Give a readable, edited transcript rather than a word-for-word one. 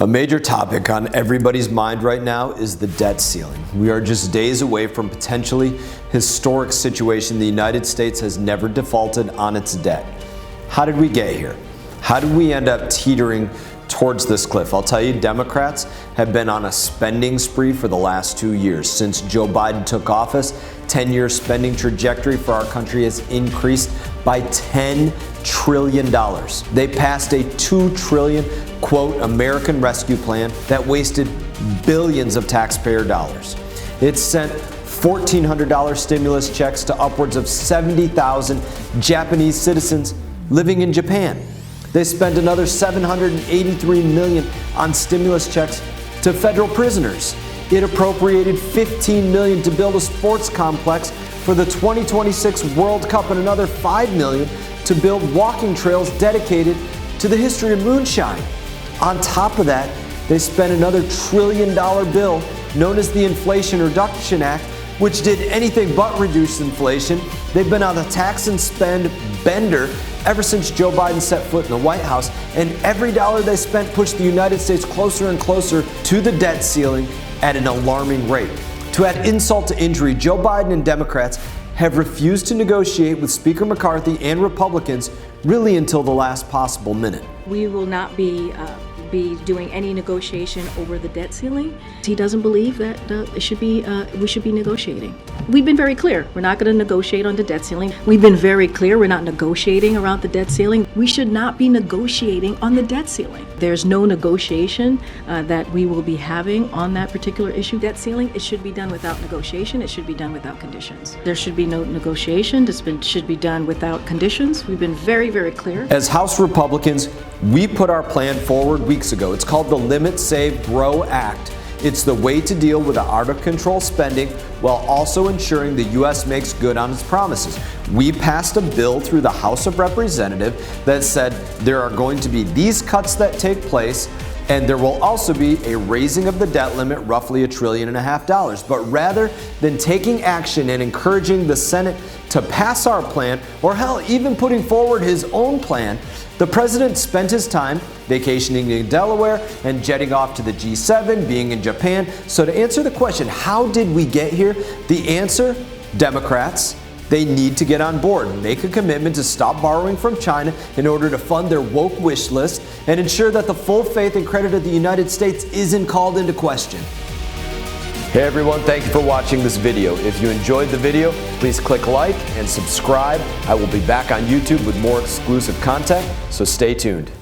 A major topic on everybody's mind right now is the debt ceiling. We are just days away from potentially historic situation. The United States has never defaulted on its debt. How did we get here? How did we end up teetering towards this cliff? I'll tell you, Democrats have been on a spending spree for the last 2 years. Since Joe Biden took office, 10-year spending trajectory for our country has increased by $10 trillion. They passed a $2 trillion, quote, American Rescue Plan that wasted billions of taxpayer dollars. It sent $1,400 stimulus checks to upwards of 70,000 Japanese citizens living in Japan. They spent another $783 million on stimulus checks to federal prisoners. It appropriated $15 million to build a sports complex for the 2026 World Cup and another $5 million to build walking trails dedicated to the history of moonshine. On top of that, they spent another $1 trillion bill known as the Inflation Reduction Act, which did anything but reduce inflation. They've been on a tax and spend bender ever since Joe Biden set foot in the White House, and every dollar they spent pushed the United States closer and closer to the debt ceiling at an alarming rate. To add insult to injury, Joe Biden and Democrats have refused to negotiate with Speaker McCarthy and Republicans really until the last possible minute. We will not be doing any negotiation over the debt ceiling. He doesn't believe that we should be negotiating. We've been very clear. We're not going to negotiate on the debt ceiling. We've been very clear. We're not negotiating around the debt ceiling. We should not be negotiating on the debt ceiling. There's no negotiation that we will be having on that particular issue. Debt ceiling, it should be done without negotiation. It should be done without conditions. There should be no negotiation. This should be done without conditions. We've been very, very clear. As House Republicans, we put our plan forward weeks ago. It's called the Limit, Save, Grow Act. It's the way to deal with the out-of-control spending while also ensuring the U.S. makes good on its promises. We passed a bill through the House of Representatives that said there are going to be these cuts that take place, and there will also be a raising of the debt limit, roughly $1.5 trillion. But rather than taking action and encouraging the Senate to pass our plan, or hell, even putting forward his own plan, the president spent his time vacationing in Delaware and jetting off to the G7, being in Japan. So to answer the question, how did we get here? The answer, Democrats, they need to get on board, make a commitment to stop borrowing from China in order to fund their woke wish list and ensure that the full faith and credit of the United States isn't called into question. Hey everyone, thank you for watching this video. If you enjoyed the video, please click like and subscribe. I will be back on YouTube with more exclusive content, so stay tuned.